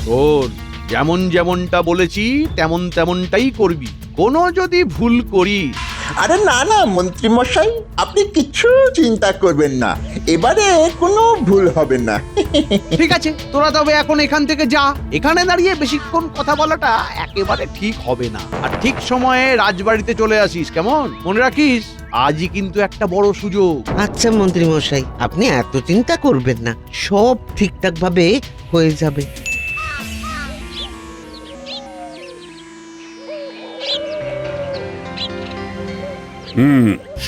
শোন, যেমন যেমনটা বলেছি তেমন তেমনটাই করবি। কোনো যদি ভুল করিস। আরে না না মন্ত্রী মশাই, আপনি কিচ্ছু চিন্তা করবেন না, এবারে কোনো ভুল হবে না। ঠিক আছে, তোরা তবে এখন এখান থেকে যা। এখানে দাঁড়িয়ে বেশিক্ষণ কথা বলাটা একেবারে ঠিক হবে না। আর ঠিক সময়ে রাজবাড়িতে চলে আসিস, কেমন? মনে রাখিস, আজই কিন্তু একটা বড় সুযোগ। আচ্ছা মন্ত্রী মশাই, আপনি এত চিন্তা করবেন না, সব ঠিকঠাক ভাবে হয়ে যাবে।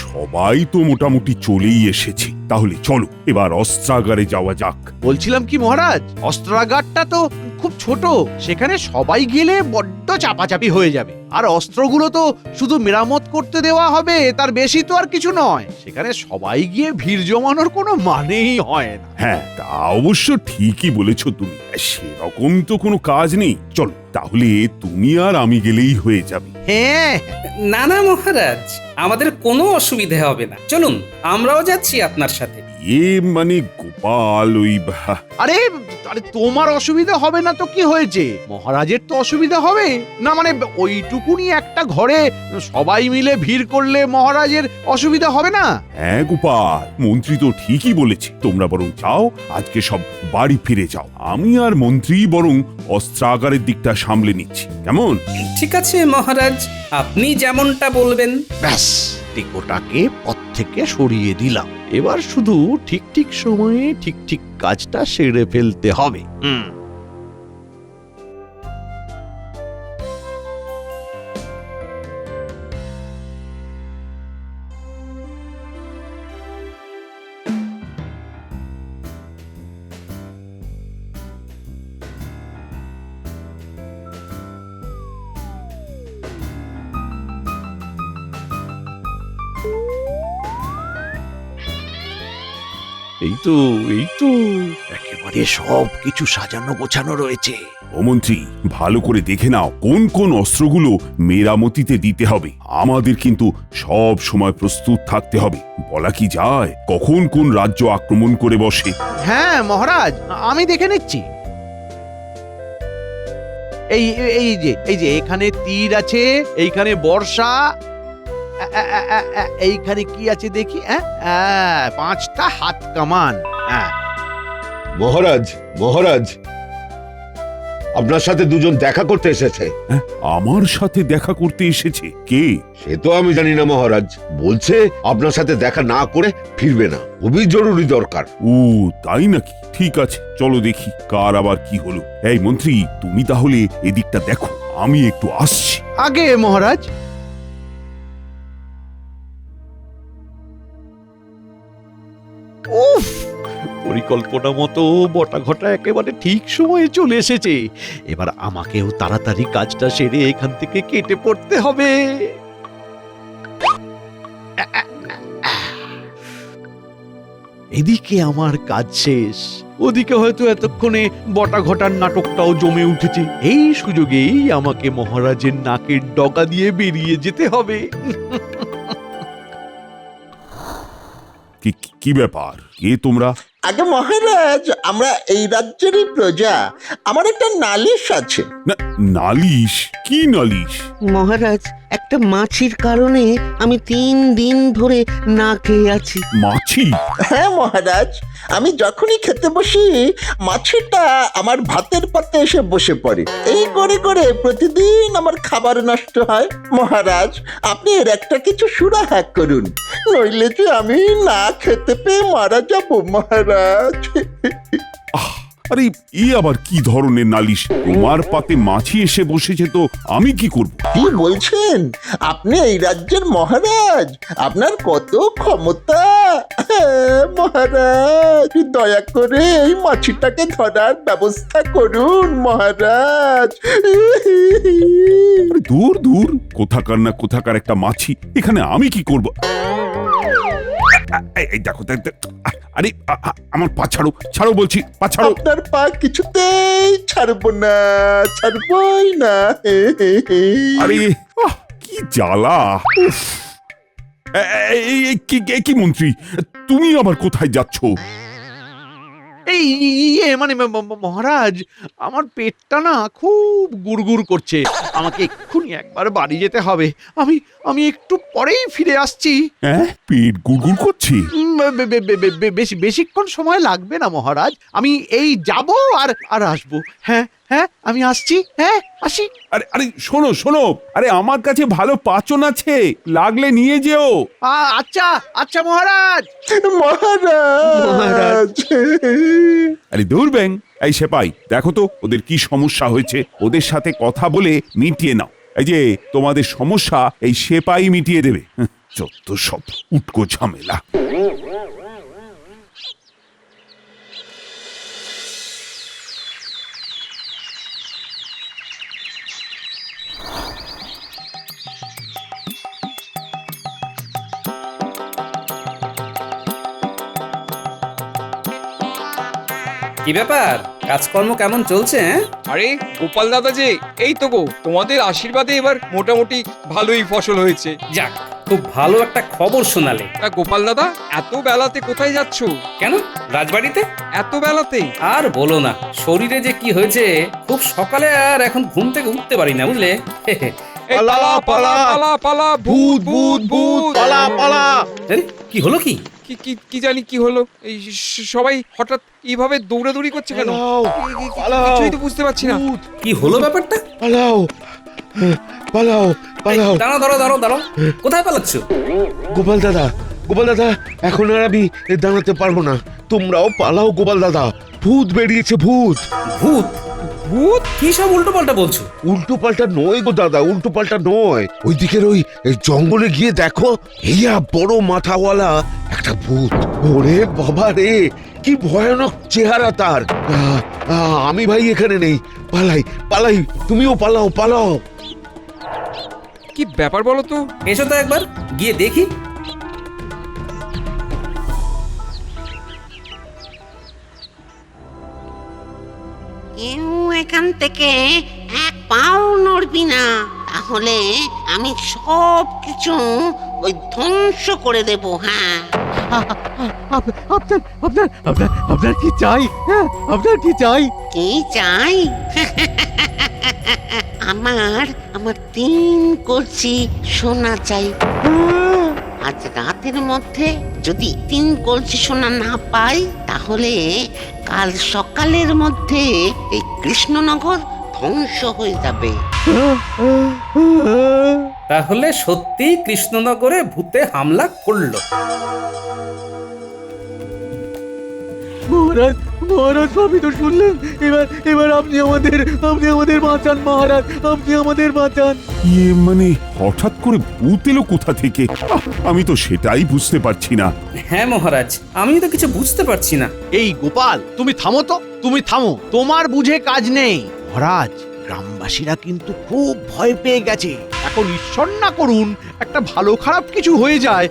সবাই তো মোটামুটি চলেই এসেছে, তাহলে চলো এবার অস্ত্রাগারে যাওয়া যাক। বলছিলাম কি মহারাজ, অস্ত্রাগারটা তো খুব ছোট, সেখানে সবাই গেলে বড্ড চাপাচাপি হয়ে যাবে। আর অস্ত্রগুলো তো শুধু মেরামত করতে দেওয়া হবে, তার বেশি তো আর কিছু নয়। সেখানে সবাই গিয়ে ভিড় জমানোর কোনো মানেই হয় না। হ্যাঁ, তা অবশ্য ঠিকই বলেছো তুমি, সেরকম তো কোনো কাজ নেই। চলো তাহলে তুমি আর আমি গেলেই হয়ে যাবে। হ্যাঁ, না না মহারাজ, আমাদের কোনো অসুবিধা হবে না, চলুন আমরাও যাচ্ছি আপনার সাথে। মানে গোপাল আরে আরে তোমার অসুবিধা হবে না তো কি হয়েছে? মহারাজের তো অসুবিধা হবে না, মানে ওইটুকুনি একটা ঘরে সবাই মিলে ভিড় করলে মহারাজের অসুবিধা হবে না। হ্যাঁ গোপাল, মন্ত্রী তো ঠিকই বলেছে। তোমরা বরং যাও, আজকে সব বাড়ি ফিরে যাও। আমি আর মন্ত্রী বরং অস্ত্রাগারের দিকটা সামলে নিচ্ছি, কেমন? ঠিক আছে মহারাজ, আপনি যেমনটা বলবেন। ব্যাস, টেকোটাকে পথ থেকে সরিয়ে দিলাম। এবার শুধু ঠিক ঠিক সময়ে ঠিক ঠিক কাজটা সেরে ফেলতে হবে। এই তো একেবারে সব কিছু সাজানো গোছানো রয়েছে। ও মন্ত্রী, ভালো করে দেখে নাও কোন কোন অস্ত্রগুলো মেরামতিতে দিতে হবে। আমাদের কিন্তু সব সময় প্রস্তুত থাকতে হবে। বলা কি যায় কখন কোন রাজ্য আক্রমণ করে বসে। হ্যাঁ মহারাজ, আমি দেখে নিচ্ছি। এই যে এখানে তীর আছে, এইখানে বর্ষা, এইখানে কি আছে দেখি, 5টা হাত কামান। মহারাজ, মহারাজ, আপনার সাথে দুজন দেখা করতে এসেছে। হ্যাঁ, আমার সাথে দেখা করতে এসেছে? কে? সে তো আমি জানি না মহারাজ, বলছে আপনার সাথে দেখা না করে ফিরবে না, খুবই জরুরি দরকার। ও তাই নাকি? ঠিক আছে, চলো দেখি কার আবার কি হলো। এই মন্ত্রী, তুমি তাহলে এদিকটা দেখো, আমি একটু আসছি। আগে মহারাজ। উফ, পরিকল্পনা মতো বটা ঘটা একেবারে ঠিক সময়ে চলে এসেছে। এবার আমাকেও তাড়াতাড়ি কাজটা সেরে এখান থেকে কেটে পড়তে হবে। এদিকে আমার কাজ শেষ, ওদিকে হয়তো এতক্ষণে বটা ঘটার নাটকটাও জমে উঠেছে। এই সুযোগেই আমাকে মহারাজের নাকের ডগা দিয়ে বেরিয়ে যেতে হবে। কি ব্যাপার? কে তোমরা? আগে মহারাজ, আমরা এই রাজ্যেরই প্রজা, আমার একটা নালিশ আছে। না, নালিশ? কি নালিশ? মহারাজ, একটা মাছির কারণে আমি 3 দিন ধরে না খেয়ে আছি। মাছি? হ্যাঁ মহারাজ, আমি যখনই খেতে বসি মাছিটা আমার ভাতের পাতে এসে বসে পড়ে। এই করে করে প্রতিদিন আমার খাবার নষ্ট হয়। মহারাজ, আপনি এর একটা কিছু সুরাহা করুন, নইলে যে আমি না খেতে পেয়ে মারা যাব মহারাজ। আরে এই আবার কি ধরনের নালিশ? তোমার পাতে মাছি এসে বসেছে তো আমি কি করব? কি বলছেন? আপনি এই রাজ্যের মহারাজ, আপনার কত ক্ষমতা। মহারাজ, দয়া করে এই মাছিটাকে ধরার ব্যবস্থা করুন মহারাজ। আরে দূর দূর, কোথাকার না কোথাকার একটা মাছি, এখানে আমি কি করব? এই দেখো, আরে আমার পা ছাড়ো, ছাড়ো বলছি, পা ছাড়ো। আপনার পা কিছুতেই ছাড়বো না, ছাড়বই না। আরে কি জ্বালা! উফ! কি মন্ত্রী, তুমি আবার কোথায় যাচ্ছ? এই ইয়ে মানে মহারাজ, আমার পেটটা না খুব গুড়গুড় করছে। আমাকে এক্ষুনি একবার বাড়ি যেতে হবে। আমি আমি একটু পরেই ফিরে আসছি। হ্যাঁ, পেট গুড়গুড় করছে। বেশিক্ষণ সময় লাগবে না মহারাজ। আমি এই যাব আর আর আসবো। হ্যাঁ হ্যাঁ, আমি আসছি। হ্যাঁ, আসি। আরে আরে শোনো শোনো, আরে আমার কাছে ভালো পাচন আছে, লাগলে নিয়ে যেও। আচ্ছা আচ্ছা মহারাজ। মহারাজ আরে দূর ব্যাং, এই সেপাই দেখো তো ওদের কি সমস্যা হয়েছে, ওদের সাথে কথা বলে মিটিয়ে নাও। এই যে তোমাদের সমস্যা এই সেপাই মিটিয়ে দেবে। যত সব উটকো ঝামেলা। কি ব্যাপার, কাজকর্ম কেমন চলছে? আরে গোপাল দাদা যে, এই তো গো, তোমাদের আশীর্বাদে এবার মোটামুটি ভালোই ফসল হয়েছে। যাক, খুব ভালো একটা খবর শোনালে। তা গোপাল দাদা, এত বেলাতে কোথায় যাচ্ছ? কেন, রাজবাড়িতে? এত বেলাতে? আর বলো না, শরীরে যে কি হয়েছে, খুব সকালে আর এখন ঘুম থেকে উঠতে পারি না, বুঝলে? এই পালা পালা পালা পালা, ভূত ভূত ভূত! পালা পালা। আরে, কি হলো কি? কি কি কি জানি কি হলো, এই সবাই হঠাৎ এইভাবে দৌড়াদৌড়ি করছে কেন? কিছুই তো বুঝতে পারছি না। কি হলো ব্যাপারটা? পালাও পালাও এই, দাঁড়াও দাঁড়াও দাঁড়াও দাঁড়াও, কোথায় পালাচ্ছ? গোপাল দাদা, গোপাল দাদা, এখন আর আমি দাঁড়াতে পারবো না। তোমরাও পালাও গোপাল দাদা, ভূত বেরিয়েছে, ভূত। ভূত? ভূত? কি সব উল্টো পাল্টা বলছো? উল্টো পাল্টা নয় গো দাদা, উল্টো পাল্টা নয়। ওই দিকের ওই জঙ্গলে গিয়ে দেখো, এইয়া বড় মাথাওয়ালা একটা ভূত। ওরে বাবা রে, কি ভয়ানক চেহারা তার। আমি ভাই এখানে নেই, পালাই পালাই, তুমিও পালাও পালাও। কি ব্যাপার বলো তো? এসো তো একবার গিয়ে দেখি। কেউ এখান থেকে এক পাও নড়বি না, তাহলে আমি সব কিছু ওই ধ্বংস করে দেব। হ্যাঁ, আপনার আপনার আপনার আপনার কি চাই? হ্যাঁ, আপনার কি চাই? কি চাই? আমার আমার 3 কলসি সোনা চাই। আজ রাতের মধ্যে যদি 3 কলসি সোনা না পাই, তাহলে কাল সকালের মধ্যে এই কৃষ্ণনগর ধ্বংস হয়ে যাবে। তাহলে সত্যি কৃষ্ণনগরে ভূতে হামলা করলো? মহারাজ মহারাজ, সবই তো শুনলেন। এবার এবার আপনি আমাদের বাঁচান মহারাজ, আপনি আমাদের বাঁচান। ইয়ে মানে হঠাৎ করে ভূত এলো কোথা থেকে? আমি তো সেটাই বুঝতে পারছি না। হ্যাঁ মহারাজ, আমি তো কিছু বুঝতে পারছি না। এই গোপাল, তুমি থামো তো, তুমি থামো, তোমার বুঝে কাজ নেই। মহারাজ, গ্রামবাসীরা কিন্তু খুব ভয় পেয়ে গেছে। এখন ঈশ্বর না করুন একটা ভালো খারাপ কিছু হয়ে যায়,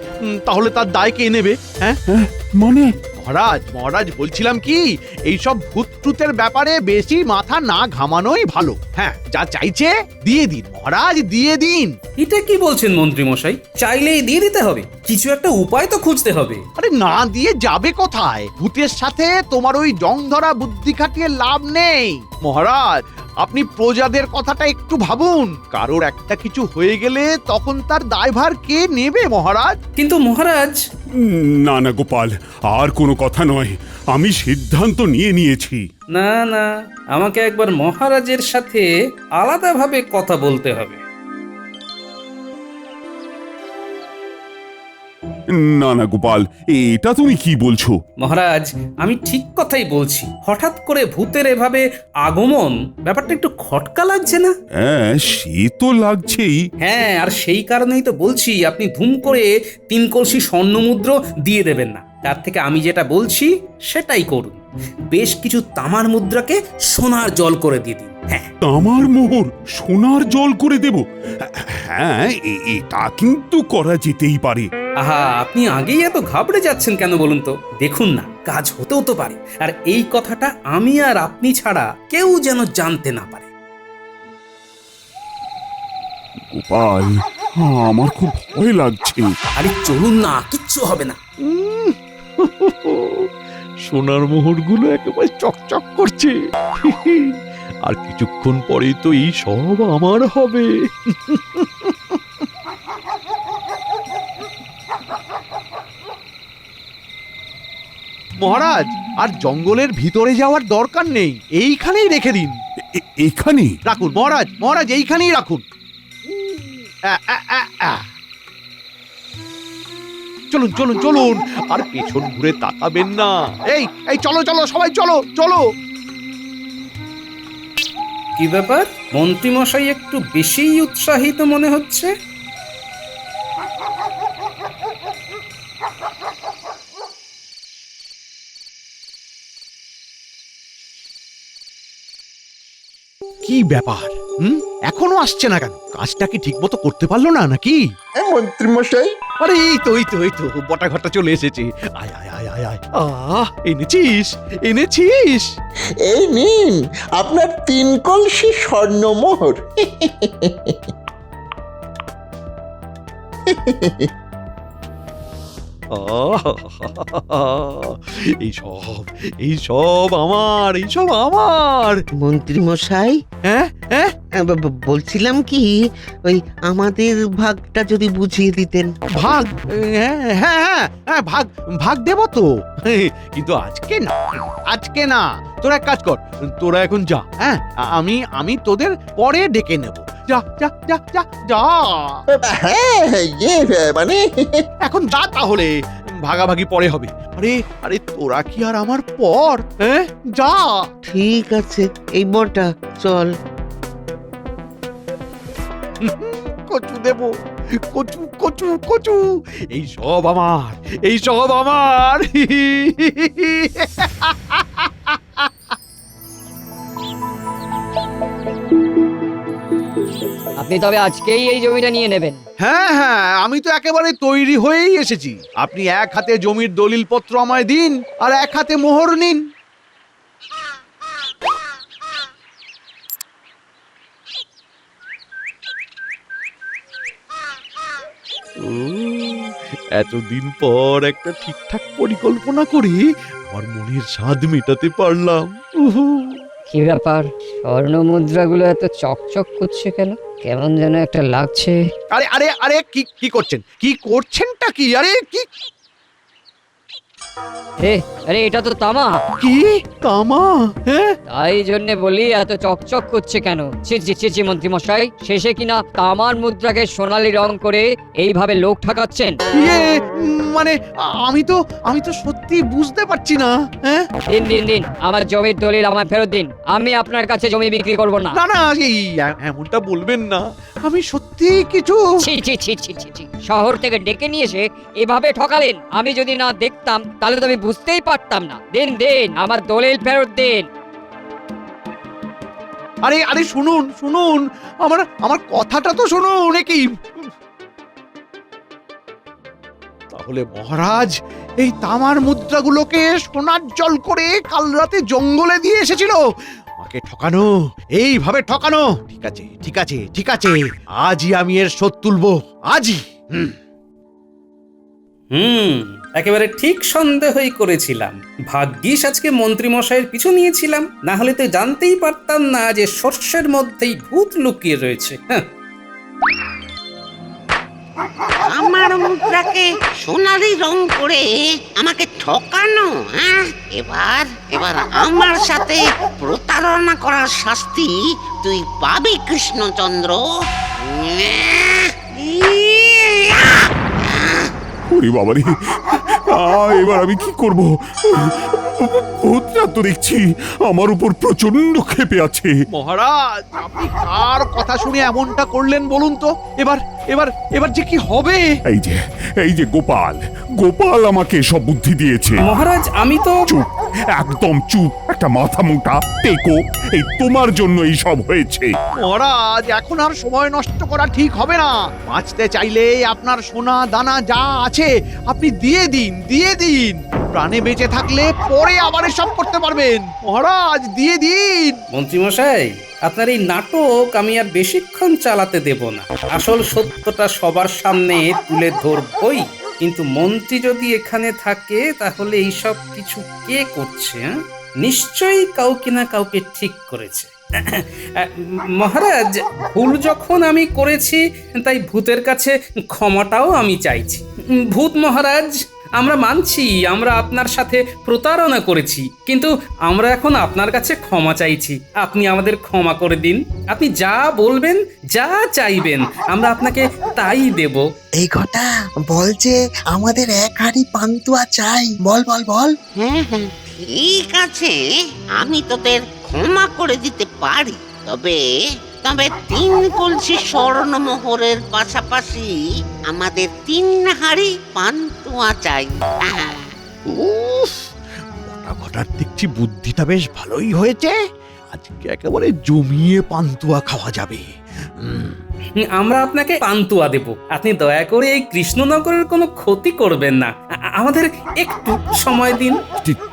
তাহলে তার দায় কে নেবে? হ্যাঁ মানে মহারাজ মহারাজ বলছিলাম কি, এইসব ভূত টুতের ব্যাপারে বেশি মাথা না ঘামানোই ভালো। হ্যাঁ, যা চাইছে দিয়ে দিন মহারাজ, দিয়ে দিন। এটা কি বলছেন মন্ত্রী মশাই? চাইলেই দিয়ে দিতে হবে? কিছু একটা উপায় তো খুঁজতে হবে। আরে না দিয়ে যাবে কোথায়? ভূতের সাথে তোমার ওই জং ধরা বুদ্ধি খাটিয়ে লাভ নেই মহারাজ। আপনি প্রজাদের কথাটা একটু ভাবুন। কারোর একটা কিছু হয়ে গেলে তখন তার দায়ভার কে নেবে মহারাজ? কিন্তু মহারাজ, না না গোপাল, আর কোনো কথা নয়, আমি সিদ্ধান্ত নিয়ে নিয়েছি। না না, আমাকে একবার মহারাজের সাথে আলাদাভাবে কথা বলতে হবে। না না গোপাল, এটা তুমি কি বলছো? মহারাজ, আমি ঠিক কথাই বলছি। হঠাৎ করে ভূতের এভাবে আগমন, ব্যাপারটা একটু খটকা লাগছে না? হ্যাঁ, সে তো লাগছেই। হ্যাঁ, আর সেই কারণেই তো বলছি আপনি ধুম করে 3 কলসি স্বর্ণমুদ্র দিয়ে দেবেন না। তার থেকে আমি যেটা বলছি সেটাই করুন। বেশ কিছু তামার মুদ্রাকে সোনার জল করে দিয়ে দিন। হ্যাঁ, তামার মোহর সোনার জল করে দেব? হ্যাঁ, এটা কিন্তু করা যেতেই পারে। আহা, আপনি আগেই এত ঘাবড়ে যাচ্ছেন কেন বলুন তো? দেখুন না, কাজ হতেও তো পারে। আর এই কথাটা আমি আর আপনি ছাড়া কেউ যেন জানতে না পারে। গোপাল, আমার খুব ভয় লাগছে। আরে চলুন না, কিচ্ছু হবে না। সোনার মোহরগুলো একেবারে চকচক করছে। আর কিছুক্ষণ পরেই তো এই সব আমার হবে। মহারাজ, আর জঙ্গলের ভিতরে যাওয়ার দরকার নেই, এইখানেই রেখে দিন। এখানে রাখুন মহারাজ, মহারাজ এইখানেই রাখুন। আ, আ, আ, আ। চলুন চলুন চলুন, আর পেছন ঘুরে তাকাবেন না। এই এই চলো চলো সবাই চলো চলো। কি ব্যাপার, মন্ত্রীমশাই একটু বেশিই উৎসাহিত মনে হচ্ছে। কি ব্যাপার? এখনো আসছে না কেন? কাজটা কি ঠিক মতো করতে পারলো না নাকি? মন্ত্রী মশাই, আরে এই তো বটা ঘরটা চলে এসেছে। আয় আয় আয় আয় আয়। এনেছিস এনেছিস। এই নিন আপনার 3 কলসি স্বর্ণমোহর। এইসব আমার, এইসব আমার। মন্ত্রী মশাই, হ্যাঁ হ্যাঁ, বলছিলাম কি, ওই আমাদের ভাগটা যদি বুঝিয়ে দিতেন। ভাগ? হ্যাঁ হ্যাঁ হ্যাঁ হ্যাঁ, ভাগ ভাগ দেবো তো, কিন্তু আজকে না, আজকে না। তোরা এক কাজ কর, তোরা এখন যা। হ্যাঁ, আমি তোদের পরে ডেকে নেব। যা যা যা যা যা, হ্যাঁ মানে এখন যা তাহলে, ভাগাভাগি পরে হবে। আরে আরে, তোরা কি আর আমার পর? হ্যাঁ, যা। ঠিক আছে, এই বটা চল। কচু দেব, কচু কচু কচু, এই সব আমার, এই সব আমার। আপনি তবে আজকেই এই জমিটা নিয়ে নেবেন? হ্যাঁ হ্যাঁ, আমি তো একেবারে তৈরি হয়েই এসেছি। আপনি এক হাতে জমির দলিলপত্র আমায় দিন, আর এক হাতে মোহর নিন। এতদিন পর একটা ঠিকঠাক পরিকল্পনা করে আমার মনের স্বাদ মেটাতে পারলাম। কি ব্যাপার, স্বর্ণ মুদ্রাগুলো এত চকচক করছে কেন? কেমন যেন একটা লাগছে। আরে আরে আরে, কি কি করছেন? কি করছেনটা কি? আরে কি আরে এটা তো তামা। কি তামা? হ্যাঁ, তাই জন্য বলি এত চকচক করছে কেন। ছি ছি ছি ছি, মন্ত্রী মশাই, শেষে কিনা তামার মুদ্রাকে সোনালী রং করে এইভাবে লোক ঠকাচ্ছেন। ইয়ে, মানে আমি তো সত্যি বুঝতে পারছি না। হ্যাঁ, দিন দিন দিন, আমার জমির দলিল আমায় ফেরত দিন। আমি আপনার কাছে জমি বিক্রি করব না। না না, এই এমনটা বলবেন না। আমি সত্যি কিছু। ছি ছি ছি ছি ছি ছি, শহর থেকে ডেকে নিয়ে এসে এভাবে ঠকালেন। আমি যদি না দেখতাম তাহলে তো আমি বুঝতেই পারতাম না। দিন দিন, আমার দলিল ফেরত দিন। আরে আরে, শুনুন শুনুন, আমার কথাটা তো শুনুন। কি তাহলে মহারাজ এই তামার মুদ্রাগুলোকে সোনার জল করে কাল রাতে জঙ্গলে দিয়ে এসেছিল আমাকে ঠকানো, এইভাবে ঠকানো। ঠিক আছে ঠিক আছে ঠিক আছে, আজই আমি এর শোধ তুলবো, আজই। একেবারে ঠিক সন্দেহই করেছিলাম। ভাগ্যিস আজকে মন্ত্রী মশাইয়ের পিছু নিয়েছিলাম, না হলে তো জানতেই পারতাম না যে শস্যের মধ্যেই ভূত লুকিয়ে রয়েছে। হ্যাঁ, আমার মুদ্রাকে সোনালি রং করে আমাকে ঠকানো। হ্যাঁ, এবার আমার সাথে প্রতারণা করার শাস্তি তুই পাবি কৃষ্ণচন্দ্র। ওরে বাবারে, এবার আমি কি করব? ভূতটা তো দেখছি আমার উপর প্রচন্ড ক্ষেপে আছে। মহারাজ, আপনি কার কথা শুনে এমনটা করলেন বলুন তো? এবার এবার এবার যে কি হবে? এই যে গোপাল আমাকে সব বুদ্ধি দিয়েছে। মহারাজ, আমি তো চুপ, একদম চুপ, একটা মাথা মোটা টেকো। এই তোমার জন্য এই সব হয়েছে। মহারাজ, এখন আর সময় নষ্ট করা ঠিক হবে না। বাঁচতে চাইলে আপনার সোনা দানা যা আছে আপনি দিয়ে দিন। প্রাণে বেঁচে থাকলে পরে আবার এসব করতে পারবেন। মহারাজ, দিয়ে দিন। মন্ত্রী মশাই, আপনার এই নাটক আমি আর বেশিক্ষণ চালাতে দেব না। আসল সত্যটা সবার সামনে তুলে ধরবই। কিন্তু মন্ত্রী যদি এখানে থাকে তাহলে এই সব কিছু কে করছে? হ্যাঁ? নিশ্চয়ই কাউকে না কাউকে ঠিক করেছে। মহারাজ, ভুল যখন আমি করেছি তাই ভূতের কাছে ক্ষমাটাও আমি চাইছি। ভূত মহারাজ, আমরা মানছি আমরা আপনার সাথে প্রতারণা করেছি, কিন্তু আমরা এখন আপনার কাছে ক্ষমা চাইছি। আপনি আমাদের ক্ষমা করে দিন। আপনি যা বলবেন, যা চাইবেন, আমরা আপনাকে তাই দেব। এই কথা বল যে আমাদের এক হাঁড়ি পান্তুয়া চাই। বল বল বল। হ্যাঁ হ্যাঁ, ঠিক আছে, আমি তোদের ক্ষমা করে দিতে পারি। তবে তবে 3 কলসি স্বর্ণমোহরের পাশাপাশি আমাদের 3 হাঁড়ি পান্তুয়া চাই। উফ, মোটা ঘটার দেখছি বুদ্ধিটা বেশ ভালোই হয়েছে। আজকে একেবারে জমিয়ে পান্তুয়া খাওয়া যাবে। আমরা আপনাকে পান্তুয়া দেব। আপনি দয়া করে এই কৃষ্ণনগরের কোনো ক্ষতি করবেন না। আমাদের একটু সময় দিন।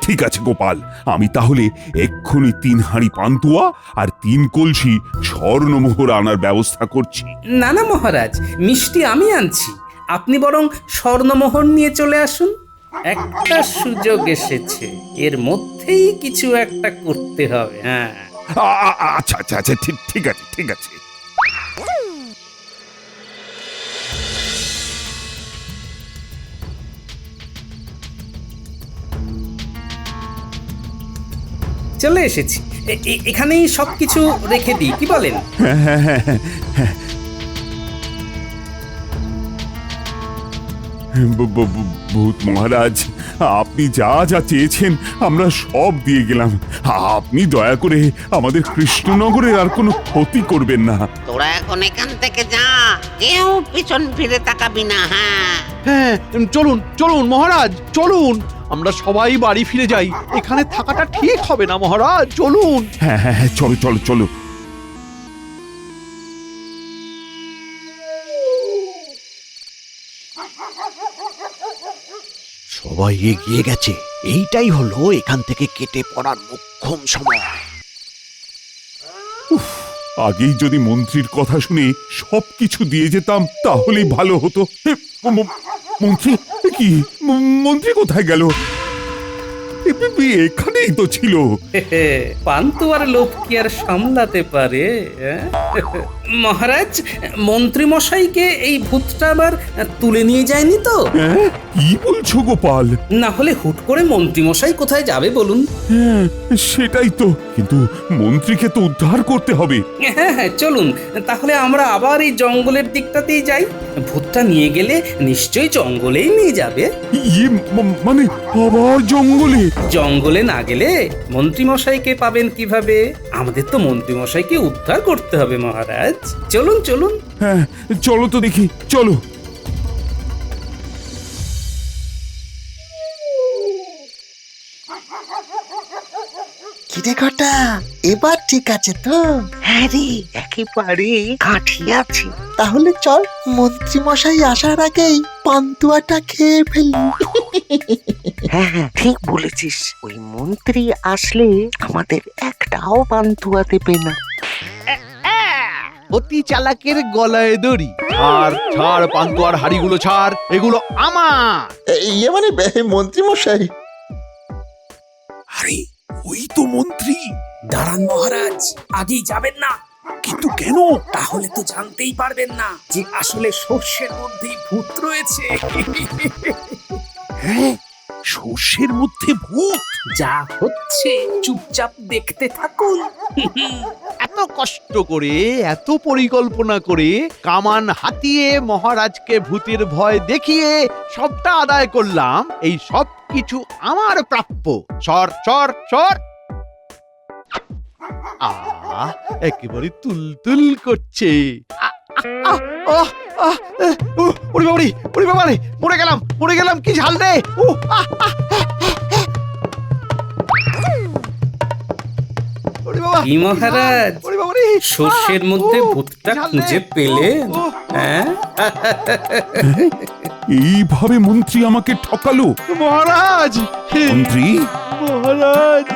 ঠিক আছে গোপাল, আমি তাহলে এক্ষুনি 3 হাঁড়ি পান্তুয়া আর 3 কলসি স্বর্ণমোহর আনার ব্যবস্থা করছি। না না মহারাজ, মিষ্টি আমি আনছি। আপনি বরং স্বর্ণমোহর নিয়ে চলে আসুন। একটা সুযোগ এসেছে, এর মধ্যেই কিছু একটা করতে হবে। হ্যাঁ, আচ্ছা আচ্ছা আচ্ছা, ঠিক আছে ঠিক আছে। চলে এসেছি। এখানেই সবকিছু রেখে দিই, কি বলেন? ভূত মহারাজ, আপনি যা যা চেয়েছেন আমরা সব দিয়ে গেলাম। আপনি দয়া করে আমাদের কৃষ্ণনগরের আর কোনো ক্ষতি করবেন না। তোরা এখন এখান থেকে যা, কেউ পিছন ফিরে তাকাবি না। হ্যাঁ হ্যাঁ, চলুন চলুন মহারাজ, চলুন। আমরা সবাই বাড়ি ফিরে যাই। এখানে থাকাটা ঠিক হবে না মহারাজ, চলুন। হ্যাঁ হ্যাঁ হ্যাঁ, চলো চলো চলো। সবাই এগিয়ে গেছে। এইটাই হলো এখান থেকে কেটে পড়ার মোক্ষম সময়। আগেই যদি মন্ত্রীর কথা শুনে সবকিছু দিয়ে যেতাম তাহলেই ভালো হতো। মন্ত্রী কি? মন্ত্রী কোথায় গেল? এখানেই তো ছিল। পান্তুয়ার লোভ কি আর সামলাতে পারে? মহারাজ, মন্ত্রী মশাইকে এই ভূতটা আবার তুলে নিয়ে যায়নি তো? কি বলছো গোপাল? না হলে হুট করে মন্ত্রী মশাই কোথায় যাবে বলুন? হ্যাঁ, সেটাই তো। কিন্তু মন্ত্রীকে তো উদ্ধার করতে হবে। হ্যাঁ হ্যাঁ, চলুন তাহলে আমরা আবার এই জঙ্গলের দিকটাতেই যাই। ভূতটা নিয়ে গেলে নিশ্চয়ই জঙ্গলেই নিয়ে যাবে। মানে আবার জঙ্গলে? জঙ্গলে না গেলে মন্ত্রী মশাইকে পাবেন কিভাবে? আমাদের তো মন্ত্রী মশাইকে উদ্ধার করতে হবে মহারাজ। চলুন চলুন। হ্যাঁ, চলো তো দেখি, চলো। কিরে ঘটা, এবার ঠিক আছে তো? হ্যাঁ রে, একেবারে কাঠি আছে। তাহলে চল, মন্ত্রী মশাই আসার আগেই পান্তুয়াটা খেয়ে ফেলি। হ্যাঁ হ্যাঁ, ঠিক বলেছিস। ওই মন্ত্রী আসলে আমাদের একটাও পান্তুয়া দেবে না। অতি চালাকের গলায় দড়ি। ছাড় ছাড়, পান্তুয়ার হাড়িগুলো ছাড়, এগুলো আমার। ইয়ে মানে মন্ত্রী মশাই। আরে ওই তো মন্ত্রী। দাঁড়ান মহারাজ, আগেই যাবেন না। কিন্তু কেন? তাহলে তো জানতেই পারবেন না যে আসলে সর্ষের মধ্যেই ভূত রয়েছে। হ্যাঁ, সর্ষের মধ্যে ভূত? যা হচ্ছে চুপচাপ দেখতে থাকুন। এত কষ্ট করে, এত পরিকল্পনা করে, কামান হাতিয়ে মহারাজকে ভূতের ভয় দেখিয়ে সবটা আদায় করলাম। এই সব কিছু আমার প্রাপ্য। সর সর সর। একেবারে তুলতুল করছে। ওরে বাবারে, ওরে বাবারে, মরে গেলাম, মরে গেলাম, কি ঝাল রে। কি মহারাজ, সর্ষের মধ্যে ভূতটা খুঁজে পেলেন? হ্যাঁ, এইভাবে মন্ত্রী আমাকে ঠকালো। মহারাজ, মন্ত্রী, মহারাজ,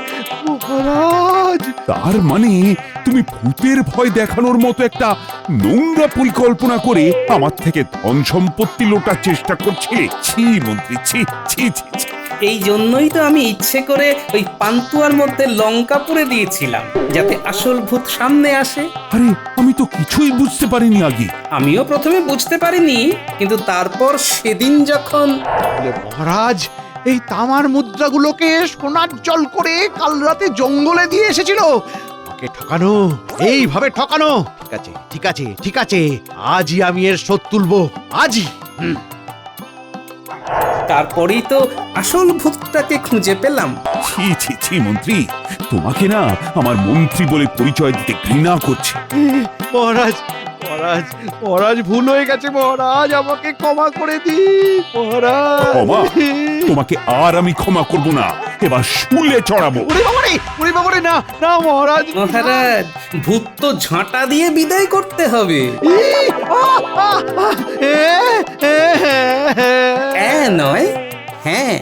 মহারাজ, তার মানে তুমি ভূতের ভয় দেখানোর মতো একটা নোংরা পরিকল্পনা করে আমার থেকে ধন সম্পত্তি লোটার চেষ্টা করছিলে। ছি মন্ত্রী, ছি ছি ছি ছি। এই জন্যই তো আমি ইচ্ছে করে ওই পান্তুয়ার মধ্যে লঙ্কা পুড়ে দিয়েছিলাম, যাতে আসল ভূত সামনে আসে। আরে আমি তো কিছুই বুঝতে পারিনি আগে। আমিও প্রথমে বুঝতে পারিনি, কিন্তু তারপর সেদিন যখন বলে, মহারাজ এই তামার মুদ্রাগুলোকে সোনার জল করে কাল রাতে জঙ্গলে দিয়ে এসেছিল। আমাকে ঠকানো, এইভাবে ঠকানো। ঠিক আছে ঠিক আছে ঠিক আছে, আজই আমি এর শোধ তুলবো, আজই। তারপরেই তো আসল ভূতটাকে খুঁজে পেলাম। ছি ছি ছি মন্ত্রী, তোমাকে না আমার মন্ত্রী বলে পরিচয় দিতে ঘৃণা করছে। মহারাজ মহারাজ মহারাজ, ভুল হয়ে গেছে মহারাজ, আমাকে ক্ষমা করে দিন মহারাজ। ক্ষমা? তোমাকে আর আমি ক্ষমা করব না, এবার শুলে চড়াবো। ওরে বাবারে, না না মহারাজ। মহারাজ, ভূত তো ঝাঁটা দিয়ে বিদায় করতে হবে। নয়, হ্যাঁ।